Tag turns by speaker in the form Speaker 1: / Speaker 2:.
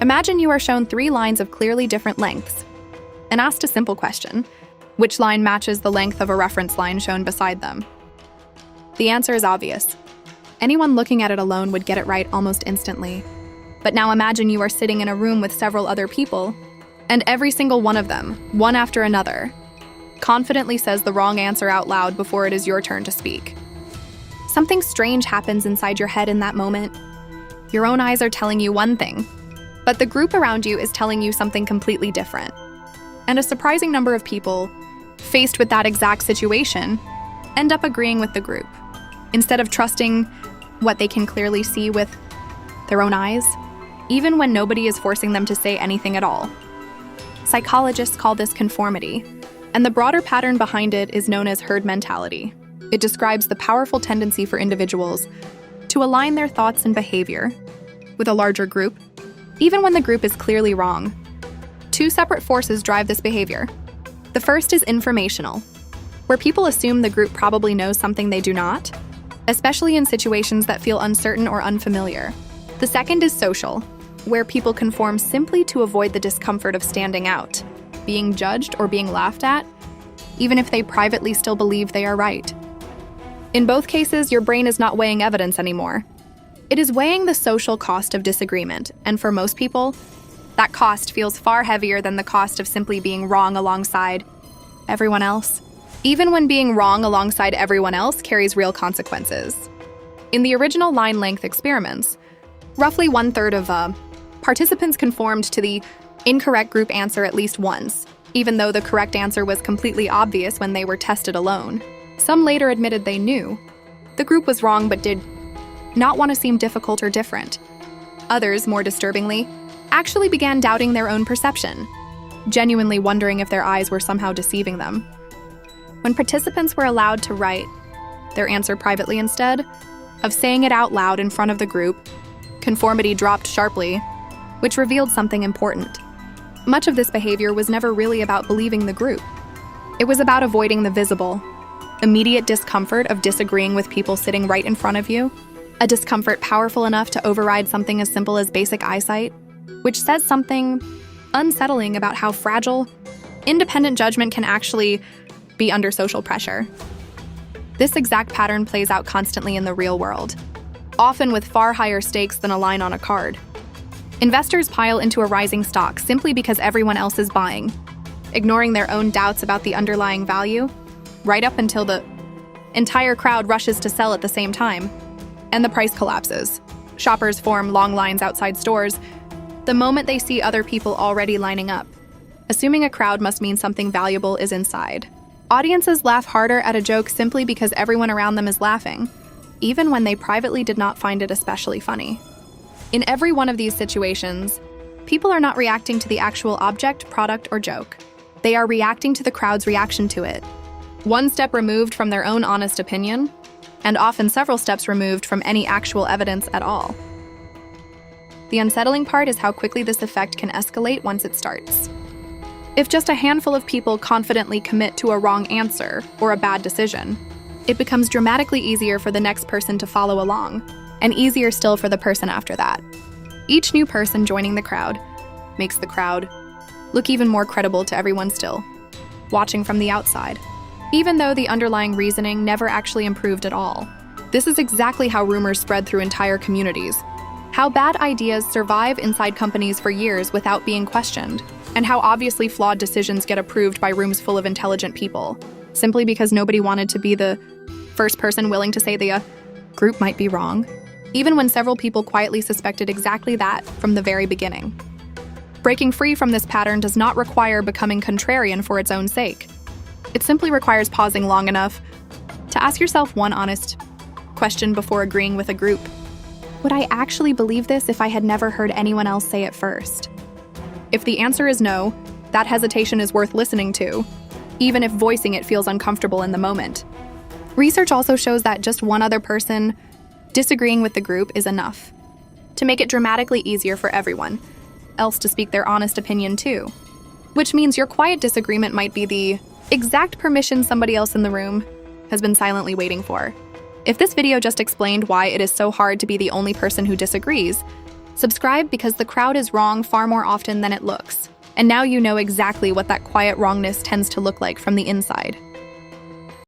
Speaker 1: Imagine you are shown 3 lines of clearly different lengths and asked a simple question: which line matches the length of a reference line shown beside them? The answer is obvious. Anyone looking at it alone would get it right almost instantly. But now imagine you are sitting in a room with several other people, and every single one of them, one after another, confidently says the wrong answer out loud before it is your turn to speak. Something strange happens inside your head in that moment. Your own eyes are telling you one thing, but the group around you is telling you something completely different. And a surprising number of people, faced with that exact situation, end up agreeing with the group, instead of trusting what they can clearly see with their own eyes, even when nobody is forcing them to say anything at all. Psychologists call this conformity, and the broader pattern behind it is known as herd mentality. It describes the powerful tendency for individuals to align their thoughts and behavior with a larger group, even when the group is clearly wrong. 2 separate forces drive this behavior. The first is informational, where people assume the group probably knows something they do not, especially in situations that feel uncertain or unfamiliar. The second is social, where people conform simply to avoid the discomfort of standing out, being judged or being laughed at, even if they privately still believe they are right. In both cases, your brain is not weighing evidence anymore. It is weighing the social cost of disagreement, and for most people, that cost feels far heavier than the cost of simply being wrong alongside everyone else, even when being wrong alongside everyone else carries real consequences. In the original line length experiments, roughly 1/3 of participants conformed to the incorrect group answer at least once, even though the correct answer was completely obvious when they were tested alone. Some later admitted they knew the group was wrong but did not want to seem difficult or different. Others, more disturbingly, actually began doubting their own perception, genuinely wondering if their eyes were somehow deceiving them. When participants were allowed to write their answer privately instead of saying it out loud in front of the group, conformity dropped sharply, which revealed something important. Much of this behavior was never really about believing the group. It was about avoiding the visible, immediate discomfort of disagreeing with people sitting right in front of you, a discomfort powerful enough to override something as simple as basic eyesight, which says something unsettling about how fragile independent judgment can actually be under social pressure. This exact pattern plays out constantly in the real world, often with far higher stakes than a line on a card. Investors pile into a rising stock simply because everyone else is buying, ignoring their own doubts about the underlying value, right up until the entire crowd rushes to sell at the same time, and the price collapses. Shoppers form long lines outside stores the moment they see other people already lining up, assuming a crowd must mean something valuable is inside. Audiences laugh harder at a joke simply because everyone around them is laughing, even when they privately did not find it especially funny. In every one of these situations, people are not reacting to the actual object, product, or joke. They are reacting to the crowd's reaction to it, one step removed from their own honest opinion, and often several steps removed from any actual evidence at all. The unsettling part is how quickly this effect can escalate once it starts. If just a handful of people confidently commit to a wrong answer or a bad decision, it becomes dramatically easier for the next person to follow along, and easier still for the person after that. Each new person joining the crowd makes the crowd look even more credible to everyone still, watching from the outside, even though the underlying reasoning never actually improved at all. This is exactly how rumors spread through entire communities, how bad ideas survive inside companies for years without being questioned, and how obviously flawed decisions get approved by rooms full of intelligent people, simply because nobody wanted to be the first person willing to say the group might be wrong, even when several people quietly suspected exactly that from the very beginning. Breaking free from this pattern does not require becoming contrarian for its own sake. It simply requires pausing long enough to ask yourself one honest question before agreeing with a group. Would I actually believe this if I had never heard anyone else say it first? If the answer is no, that hesitation is worth listening to, even if voicing it feels uncomfortable in the moment. Research also shows that just one other person disagreeing with the group is enough to make it dramatically easier for everyone else to speak their honest opinion too, which means your quiet disagreement might be the exact permission somebody else in the room has been silently waiting for. If this video just explained why it is so hard to be the only person who disagrees, Subscribe because the crowd is wrong far more often than it looks. And now you know exactly what that quiet wrongness tends to look like from the inside.